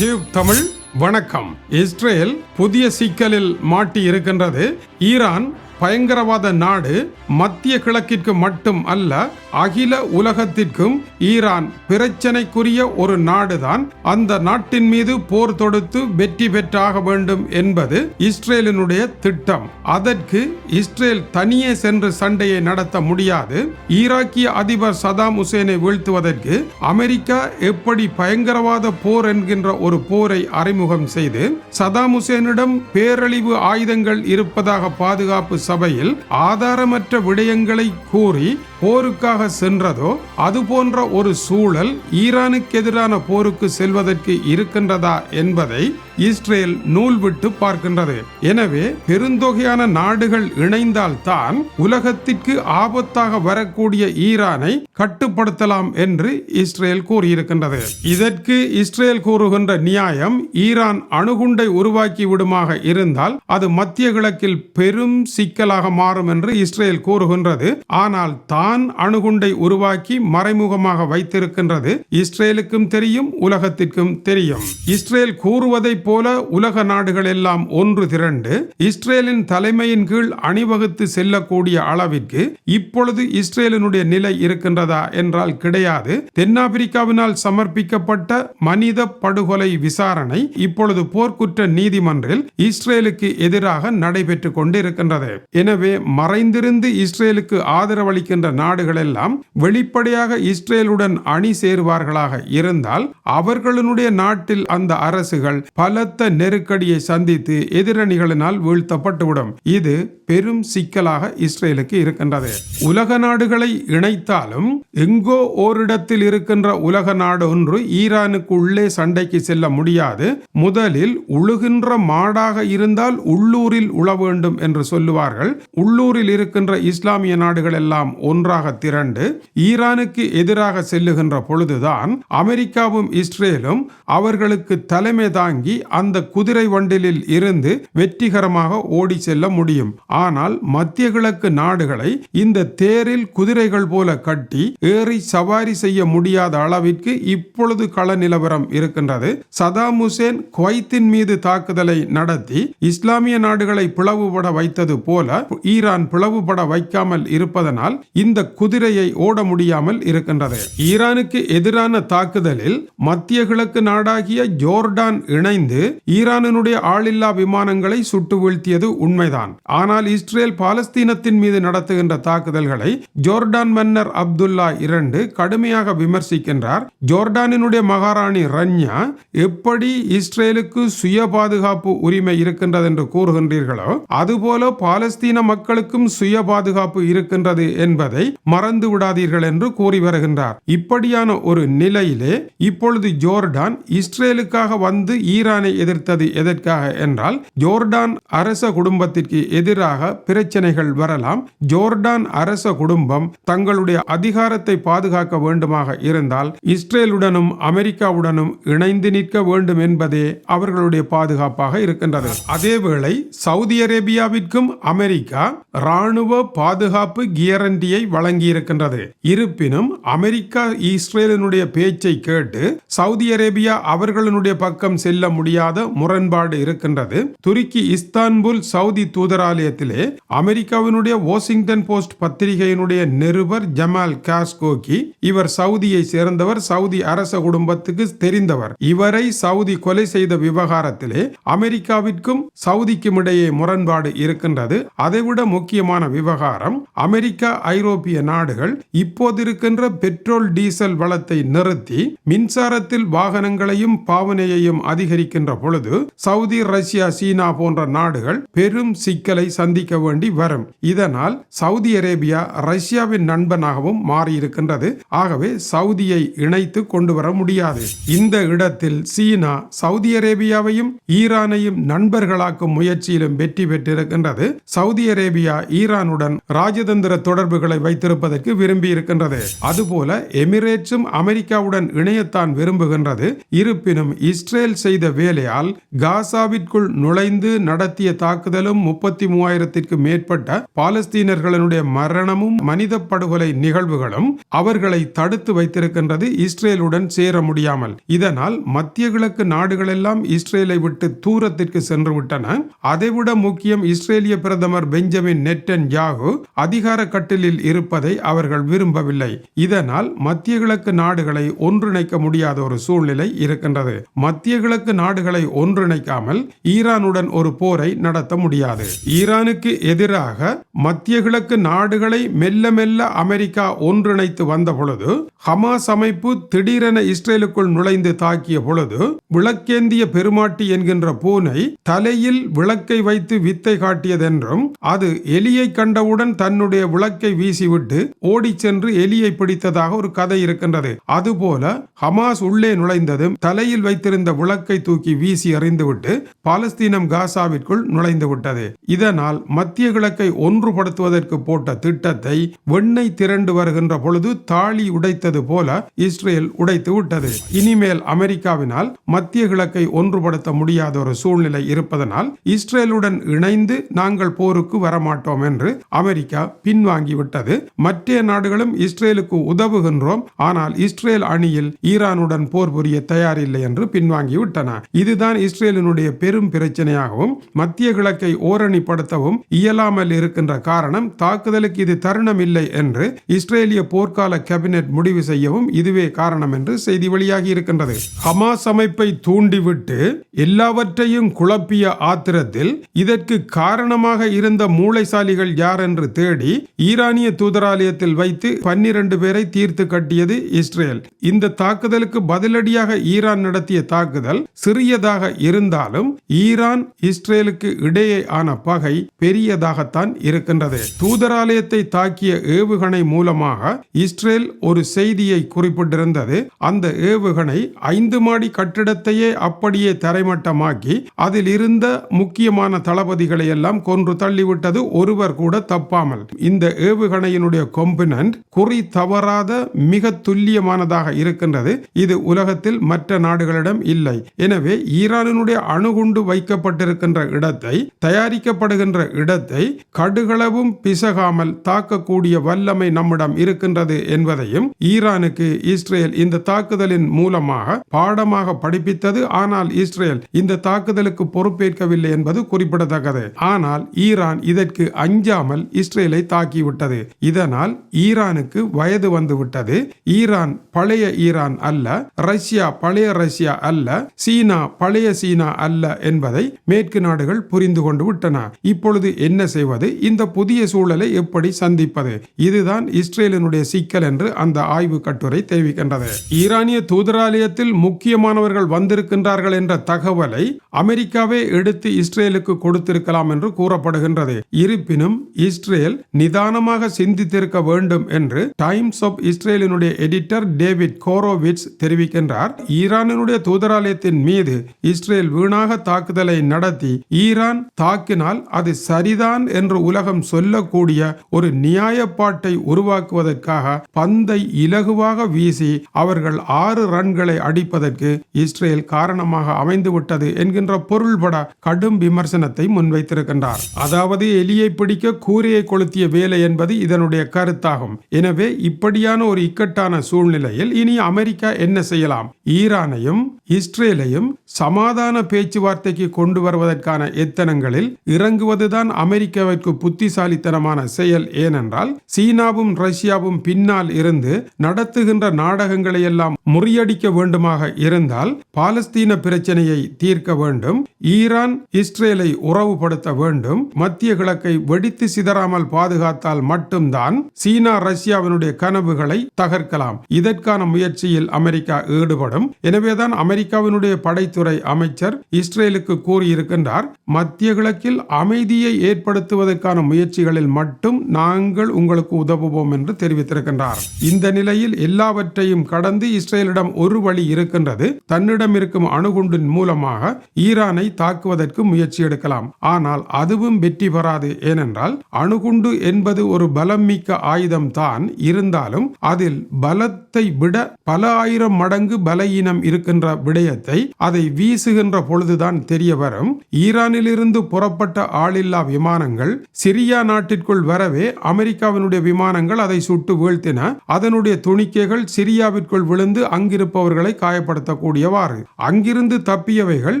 Tube Tamil வணக்கம். Israel புதிய சிக்கலில் மாட்டி இருக்கின்றது. ஈரான் பயங்கரவாத நாடு. மத்திய கிழக்கிற்கு மட்டும் அல்ல, அகில உலகத்திற்கும் ஈரான் பிரச்சனைக்குரிய ஒரு நாடுதான். அந்த நாட்டின் மீது போர் தொடுத்து வெற்றி பெற்றாக வேண்டும் என்பது இஸ்ரேலினுடைய திட்டம். அதற்கு இஸ்ரேல் தனியே சென்று சண்டையை நடத்த முடியாது. ஈராக்கிய அதிபர் சதாம் ஹுசேனை வீழ்த்துவதற்கு அமெரிக்கா எப்படி பயங்கரவாத போர் என்கின்ற ஒரு போரை அறிமுகம் செய்து சதாம் ஹுசேனிடம் பேரழிவு ஆயுதங்கள் இருப்பதாக பாதுகாப்பு சபையில் ஆதாரமற்ற விடயங்களை கூறி போருக்காக சென்றதோ, அது போன்ற ஒரு சூழல் ஈரானுக்கு எதிரான போருக்கு செல்வதற்கு இருக்கின்றதா என்பதை இஸ்ரேல் நூல் விட்டு பார்க்கின்றது. எனவே பெருந்தொகையான நாடுகள் இணைந்தால்தான் உலகத்திற்கு ஆபத்தாக வரக்கூடிய ஈரானை கட்டுப்படுத்தலாம் என்று இஸ்ரேல் கூறியிருக்கின்றது. இதற்கு இஸ்ரேல் கூறுகின்ற நியாயம், ஈரான் அணுகுண்டை உருவாக்கி விடுமாக இருந்தால் அது மத்திய கிழக்கில் பெரும் சிக்கலாக மாறும் என்று இஸ்ரேல் கூறுகின்றது. ஆனால் தான் அணுகுண்டை உருவாக்கி மறைமுகமாக வைத்திருக்கின்றது இஸ்ரேலுக்கும் தெரியும், உலகத்திற்கும் தெரியும். இஸ்ரேல் கூறுவதை போல உலக நாடுகள் எல்லாம் ஒன்று திரண்டு இஸ்ரேலின் தலைமையின் கீழ் அணிவகுத்து செல்லக்கூடிய அளவிற்கு இப்பொழுது இஸ்ரேலினுடைய நிலை இருக்கின்றதா என்றால் கிடையாது. தென்னாப்பிரிக்காவினால் சமர்ப்பிக்கப்பட்ட மனித படுகொலை விசாரணை இப்பொழுது போர்க்குற்ற நீதிமன்றில் இஸ்ரேலுக்கு எதிராக நடைபெற்றுக் கொண்டிருக்கின்றது. எனவே மறைந்திருந்து இஸ்ரேலுக்கு ஆதரவளிக்கின்ற நாடுகள் எல்லாம் வெளிப்படையாக இஸ்ரேலுடன் அணி சேருவார்களாக இருந்தால் அவர்களுடைய நாட்டில் அந்த அரசுகள் பலத்த நெருக்கடியை சந்தித்து எதிரணிகளினால் வீழ்த்தப்பட்டுவிடும். இது பெரும் சிக்கலாக இஸ்ரேலுக்கு இருக்கின்றது. உலக நாடுகளை இணைத்தாலும் எங்கோ ஓரிடத்தில் இருக்கின்ற உலக நாடு ஒன்று ஈரானுக்கு உள்ளே சண்டைக்கு செல்ல முடியாது. முதலில் உழுகின்ற மாடாக இருந்தால் உள்ளூரில் உழ வேண்டும் என்று சொல்லுவார்கள். உள்ளூரில் இருக்கின்ற இஸ்லாமிய நாடுகள் எல்லாம் ஒன்றாக திரண்டு ஈரானுக்கு எதிராக செல்லுகின்ற பொழுதுதான் அமெரிக்காவும் இஸ்ரேலும் அவர்களுக்கு தலைமை தாங்கி அந்த குதிரை வண்டிலில் இருந்து வெற்றிகரமாக ஓடி செல்ல முடியும். ஆனால் மத்திய கிழக்கு நாடுகளை இந்த தேரில் குதிரைகள் போல கட்டி ஏறி சவாரி செய்ய முடியாத அளவிற்கு இப்பொழுது கள நிலவரம் இருக்கின்றது. சதாம் ஹுசேன் குவைத்தின் மீது தாக்குதலை நடத்தி இஸ்லாமிய நாடுகளை பிளவுபட வைத்தது போல ஈரான் பிளவுபட வைக்காமல் இருப்பதனால் இந்த குதிரையை ஓட முடியாமல் இருக்கின்றது. ஈரானுக்கு எதிரான தாக்குதலில் மத்திய கிழக்கு நாடாகிய ஜோர்டான் இணைந்து ஈரானுடைய ஆளில்லா விமானங்களை சுட்டு வீழ்த்தியது உண்மைதான். ஆனால் இஸ்ரேல் பாலஸ்தீனத்தின் மீது நடத்துகின்ற தாக்குதல்களை ஜோர்டான் மன்னர் அப்துல்லா II கடுமையாக விமர்சிக்கின்றார். ஜோர்டானினுடைய மகாராணி ரன்யா எப்படி இஸ்ரேலுக்கு சுய பாதுகாப்பு உரிமை இருக்கின்றது என்று கூறுகின்றீர்களோ, அதுபோல பாலஸ்தீன மக்களுக்கும் சுய பாதுகாப்பு இருக்கின்றது என்பதை மறந்து விடாதீர்கள் என்று கூறி வருகின்றார். இப்படியான ஒரு நிலையிலே இப்பொழுது ஜோர்டான் இஸ்ரேலுக்காக வந்து ஈரானை எதிர்த்தது எதற்காக என்றால், ஜோர்டான் அரச குடும்பத்திற்கு எதிராக பிரச்சனைகள் வரலாம். ஜோர்டான் அரச குடும்பம் தங்களுடைய அதிகாரத்தை பாதுகாக்க வேண்டுமாக இருந்தால் இஸ்ரேலுடனும் அமெரிக்காவுடனும் இணைந்து நிற்க வேண்டும் என்பதே அவர்களுடைய பாதுகாப்பாக இருக்கின்றது. அதேவேளை சவுதி அரேபியாவிற்கும் அமெரிக்கா ராணுவ பாதுகாப்பு கியரண்டியை வழங்கி இருக்கின்றது. இருப்பினும் அமெரிக்கா இஸ்ரேலினுடைய பேச்சை கேட்டு சவுதி அரேபியா அவர்களுடைய பக்கம் செல்ல முடியாத முரண்பாடு இருக்கின்றது. துருக்கி இஸ்தான்புல் சவுதி தூதராலயத்திலே அமெரிக்காவினுடைய வாஷிங்டன் போஸ்ட் பத்திரிகையினுடைய நிருபர் ஜமால் காஸ்கோகி, இவர் சவுதியை சேர்ந்தவர், சவுதி அரச குடும்பத்துக்கு தெரிந்தவர். இவரை சவுதி கொலை செய்த விவகாரத்திலே அமெரிக்காவிற்கும் சவுதிக்கும் இடையே முரண்பாடு இருக்கின்றது. அதைவிட முக்கியமான விவகாரம், அமெரிக்கா ஐரோப்பிய நாடுகள் இப்போது இருக்கின்ற பெட்ரோல் டீசல் வளத்தை நிறுத்தி மின்சாரத்தில் வாகனங்களையும் பாவனையையும் அதிகரிக்கின்ற பொழுது சவுதி, ரஷ்யா, சீனா போன்ற நாடுகள் பெரும் சிக்கலை சந்திக்க வேண்டி வரும். இதனால் சவுதி அரேபியா ரஷ்யாவின் நண்பனாகவும் மாறியிருக்கின்றது. ஆகவே சவுதியை இணைத்து கொண்டு வர முடியாது. இந்த இடத்தில் சீனா சவுதி அரேபியாவையும் ஈரானையும் நண்பர்களாக்கும் முயற்சியிலும் வெற்றி பெற்றிருக்கின்றது. சவுதி அரேபியா ஈரானுடன் ராஜதந்திர தொடர்புகளை வைத்திருப்பதற்கு விரும்பி இருக்கின்றது. அதுபோல எமிரேட்ஸும் அமெரிக்காவுடன் இணையத்தான் விரும்புகின்றது. இருப்பினும் இஸ்ரேல் செய்த வேலையால் காசாவிற்குள் நுழைந்து நடத்திய தாக்குதலும் 33,000ற்கு மேற்பட்ட பாலஸ்தீனர்களுடைய மரணமும் மனித படுகொலை நிகழ்வுகளும் அவர்களை தடுத்து வைத்திருக்கின்றது இஸ்ரேலுடன் சேர முடியாமல். இதனால் மத்திய கிழக்கு நாடுகளெல்லாம் இஸ்ரேலை விட்டு தூரத்திற்கு சென்று விட்டன. அதைவிட முக்கியம், இஸ்ரேலிய பிரதமர் பெஞ்சமின் நெட்டன்யாகு அதிகார கட்டிலில் இருப்பதை அவர்கள் விரும்பவில்லை. இதனால் மத்திய கிழக்கு நாடுகளை ஒன்றிணைக்க முடியாத ஒரு சூழ்நிலை இருக்கின்றது. மத்திய கிழக்கு நாடுகளை ஒன்றிணைக்காமல் ஈரானுடன் ஒரு போரை நடத்த முடியாது. ஈரானுக்கு எதிராக மத்திய கிழக்கு நாடுகளை மெல்ல மெல்ல அமெரிக்கா ஒன்றிணைத்து வந்த பொழுது, ஹமாஸ் அமைப்பு திடீரென இஸ்ரேலுக்குள் நுழைந்து தாக்கிய பொழுது, விளக்கேந்திய பெருமாட்டி என்கின்ற பூனை தலையில் விளக்கை வைத்து வித்தை காட்டியதென்றும், அது எலியை கண்டவுடன் தன்னுடைய விளக்கை வீசிவிட்டு ஓடி சென்று எலியை பிடித்ததாக ஒரு கதை இருக்கின்றது. அதுபோல ஹமாஸ் உள்ளே நுழைந்ததும் தலையில் வைத்திருந்த விளக்கை தூக்கி வீசி எறிந்துவிட்டு பாலஸ்தீனம் காசாவிற்குள் நுழைந்து விட்டது. இதனால் மத்திய கிழக்கை ஒன்றுபடுத்துவதற்கு போட்ட திட்டத்தை வெண்ணெய் திரண்டு வருகின்ற பொழுது தாளி உடைத்தது போல இஸ்ரேல் உடைத்து விட்டது. இனிமேல் அமெரிக்காவினால் மத்திய கிழக்கை ஒன்றுபடுத்த முடியாத ஒரு சூழ்நிலை இருப்பதனால் இஸ்ரேலுடன் இணைந்து நாங்கள் போருக்கு வரமாட்டோம் என்று அமெரிக்கா பின்வாங்கிவிட்டது. மற்ற நாடுகளும் இஸ்ரேலுக்கு உதவுகின்றோம், ஆனால் இஸ்ரேல் அணியில் ஈரானுடன் போர் புரிய தயாரில்லை என்று பின்வாங்கிவிட்டன. இதுதான் இஸ்ரேலினுடைய பெரும் பிரச்சனையாகவும் மத்திய கிழக்கை ஓரணிப்படுத்தவும் இயலாமல் இருக்கின்ற காரணம். தாக்குதலுக்கு இது தருணம் இல்லை என்று இஸ்ரேலிய போர்க்கால கேபினெட் முடிவு செய்யவும் இதுவே காரணம் என்று செய்தி வெளியாகி இருக்கின்றது. ஹமாஸ் அமைப்பை தூண்டிவிட்டு எல்லாவற்றையும் குழப்பிய ஆத்திரத்தில் இதற்கு காரணமாக இருந்த மூளைசாலிகள் யார் என்று தேடி ஈரானிய தூதராலயத்தில் வைத்து 12 பேரை தீர்த்து கட்டியது இஸ்ரேல். இந்த தாக்குதலுக்கு பதிலடியாக ஈரான் நடத்திய தாக்குதல் சிறியதாக இருந்தாலும் ஈரான் இஸ்ரேலுக்கு இடையே ஆன பகை பெரியதாகத்தான் இருக்கின்றது. தூதராலயத்தை தாக்கிய ஏவுகணை மூலமாக இஸ்ரேல் ஒரு செய்தியை குறிப்பிட்டிருந்தது. அந்த ஏவுகணை 5 மாடி கட்டிடத்தையே அப்படியே தரைமட்டமாக்கி அதில் இருந்த முக்கியமான தளபதிகளை எல்லாம் கொன்று தள்ளிவிட்டது, ஒருவர் கூட தப்பாமல். இந்த ஏவுகணையினுடைய காம்போனன்ட் குறி தவறாத மிக துல்லியமானதாக இருக்கின்றது. இது உலகத்தில் மற்ற நாடுகளிடம் இல்லை. எனவே ஈரானினுடைய அணுகுண்டு வைக்கப்பட்டிருக்கின்ற இடத்தை, தயாரிக்கப்படுகின்ற இடத்தை கடுகளவும் பிசகாமல் தாக்கக்கூடிய வல்லமை நம்மிடம் இருக்கின்றது என்பதையும் ஈரானுக்கு இஸ்ரேல் இந்த தாக்குதலின் மூலமாக பாடமாக படிப்பித்தது. ஆனால் இஸ்ரேல் இந்த தாக்குதலுக்கு பொறுப்பேற்கவில்லை என்பது குறிப்பிடத்தக்கது. ஆனால் ஈரான் இதற்கு அஞ்சாமல் இஸ்ரேலை தாக்கிவிட்டது. இதனால் ஈரானுக்கு வயது வந்துவிட்டது. ஈரான் பழைய ஈரான் அல்ல, ரஷ்யா பழைய ரஷ்யா அல்ல, சீனா பழைய சீனா அல்ல என்பதை மேற்கு நாடுகள் புரிந்து கொண்டு விட்டன. இப்பொழுது என்ன செய்வது? இந்த புதிய சூழலை எப்படி சந்திப்பது? இதுதான் இஸ்ரேலினுடைய சிக்கல் என்று அந்த ஆய்வு கட்டுரை தெரிவிக்கின்றது. ஈரானிய தூதராலயத்தில் முக்கியமானவர்கள் வந்திருக்கின்றார்கள் என்ற தகவலை அமெரிக்காவே எடுத்து இஸ்ரேலுக்கு கொடுத்திருக்கலாம் என்று கூறப்படுகின்றது. இருப்பினும் இஸ்ரேல் நிதானமாக சிந்தித்திருக்க வேண்டும் என்று டைம்ஸ் ஆஃப் இஸ்ரேலினுடைய எடிட்டர் டேவிட் கோரோவிட்ஸ் தெரிவிக்கின்றார். ஈரானினுடைய தூதராலயத்தின் மீது இஸ்ரேல் வீணாக தாக்குதலை நடத்தி ஈரான் தாக்கினால் அது சரிதான் என்று உலகம் சொல்லக்கூடிய ஒரு நியாயப்பாட்டை உருவாக்குவதற்காக பந்தை இலகுவாக வீசி அவர்கள் 6 ரன்களை அடிப்பதற்கு இஸ்ரேல் காரணமாக அமைந்துவிட்டது என்கின்ற பொருள்பட கடும் விமர்சனத்தை முன்வைத்திருக்கின்றார். அதாவது எலியை பிடிக்க கூரையை கொளுத்திய வேலை என்பது இதனுடைய கருத்தாகும். எனவே இப்படியான ஒரு இக்கட்டான சூழ்நிலையில் இனி அமெரிக்கா என்ன செய்யலாம்? ஈரானையும் இஸ்ரேலையும் சமாதான பேச்சுவார்த்தைக்கு கொண்டு வருவதற்கான எத்தனங்களில் இறங்குவதுதான் அமெரிக்காவிற்கு புத்திசாலித்தனமான செயல். ஏனென்றால் சீனாவும் ரஷ்யாவும் பின்னால் இருந்து நடத்துகின்ற நாடகங்களை எல்லாம் முறியடிக்க வேண்டுமாக இருந்தால் பாலஸ்தீன பிரச்சனையை தீர்க்க வேண்டும், ஈரான் இஸ்ரேலை உறவுபடுத்த வேண்டும், மத்திய கிழக்கை வெடித்து சிதறாமல் பாதுகாத்தால் மட்டும்தான் சீனா ரஷ்யாவினுடைய கனவுகளை தகர்க்கலாம். இதற்கான முயற்சியில் அமெரிக்கா ஈடுபடும். எனவேதான் அமெரிக்காவினுடைய படைத்துறை அமைச்சர் இஸ்ரேலுக்கு கூறியிருக்கின்றார், மத்திய கிழக்கில் அமைதியை ஏற்படுத்துவதற்கான முயற்சிகளில் மட்டும் நாங்கள் உங்களுக்கு உதவுவோம் என்று தெரிவித்திருக்கின்றார். இந்த நிலையில் எல்லாவற்றையும் கடந்து இஸ்ரேலிடம் ஒரு வழி இருக்கின்றது. தன்னிடம் இருக்கும் அணுகுண்டின் மூலமாக ஈரானை தாக்குவதற்கு முயற்சி எடுக்கலாம். ஆனால் அதுவும் வெற்றி பெறாது. ஏனென்றால் அணுகுண்டு என்பது ஒரு பலம் பலம் மிக்க ஆயுதம் தான் இருந்தாலும் அதில் பலத்தை விட பல ஆயிரம் மடங்கு பலவீனம் இருக்கின்ற விடயத்தை அதை வீசுகின்ற பொழுதுதான் தெரிய வரும். ஈரானிலிருந்து புறப்பட்ட ஆளில்லா விமானங்கள் சிரியா நாட்டிற்குள் வரவே அமெரிக்காவினுடைய விமானங்கள் அதை சுட்டு வீழ்த்தின. அதனுடைய துணிக்கைகள் சிரியாவிற்குள் விழுந்து அங்கிருப்பவர்களை காயப்படுத்தக்கூடியவாறு. அங்கிருந்து தப்பியவைகள்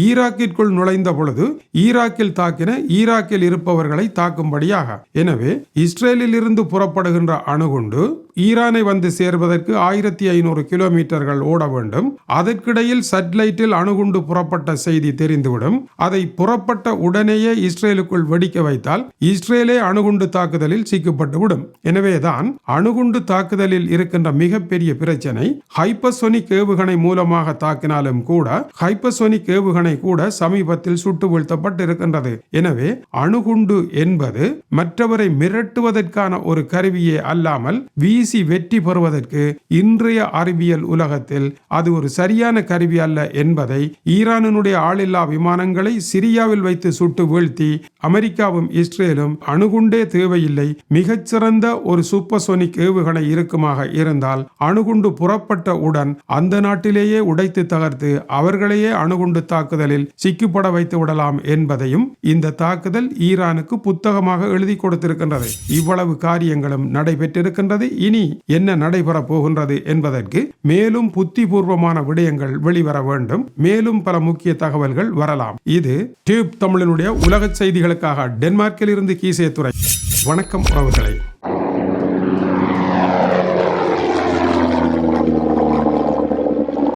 ஈராக்கிற்குள் நுழைந்த பொழுது ஈராக்கில் தாக்கின, ஈராக்கில் இருப்பவர்களை தாக்கும்படியாக. எனவே இஸ்ரேலில் இருந்து புறப்படுகின்ற அணுகுண்டு ஈரானை வந்து சேர்வதற்கு 1500 கிலோமீட்டர்கள் ஓட வேண்டும். அதற்கிடையில் சேட்டலைட்டில் அணுகுண்டு புறப்பட்ட செய்தி தெரிந்துவிடும். அதை புறப்பட்ட உடனேயே இஸ்ரேலுக்குள் வெடிக்க வைத்தால் இஸ்ரேலே அணுகுண்டு தாக்குதலில் சிக்கப்பட்டுவிடும். எனவேதான் அணுகுண்டு தாக்குதலில் இருக்கின்ற மிகப்பெரிய பிரச்சனை ஹைப்பர்சோனிக் ஏவுகணை மூலமாக தாக்கினாலும் கூட ஹைப்பர்சோனிக் ஏவுகணை கூட சமீபத்தில் சுட்டு வீழ்த்தப்பட்டிருக்கின்றது. எனவே அணுகுண்டு என்பது மற்றவரை மிரட்டுவதற்கான ஒரு கருவியே அல்லாமல் வீசி வெற்றி பெறுவதற்கு இன்றைய அறிவியல் உலகத்தில் அது ஒரு சரியான கருவி அல்ல என்பதை ஈரானினுடைய ஆளில்லா விமானங்களை சிரியாவில் வைத்து சுட்டு வீழ்த்தி அமெரிக்காவும் இஸ்ரேலும் அணுகுண்டே தேவையில்லை, மிகச்சிறந்த ஒரு சூப்பர்சோனிக் ஏவுகணை இருக்குமாக இருந்தால் அணுகுண்டு புறப்பட்ட உடன் அந்த நாட்டிலேயே உடைத்து தகர்த்து அவர்களையே அணுகுண்டு தாக்குதலில் சிக்கப்பட வைத்து விடலாம் என்பதையும் இந்த தாக்குதல் ஈரானுக்கு புத்தகமாக எழுதி கொடுத்திருக்கின்றது. இவ்வளவு காரியங்களும் நடைபெற்றிருக்கின்றது. இனி என்ன நடைபெற போகின்றது என்பதற்கு மேலும் புத்திபூர்வமான விடயங்கள் வெளிவர வேண்டும். மேலும் பல முக்கிய தகவல்கள் வரலாம். இது டியூப் தமிழினுடைய உலக செய்திகளுக்காக டென்மார்க்கில் இருந்து கீசே துறை. வணக்கம் உறவுகளை.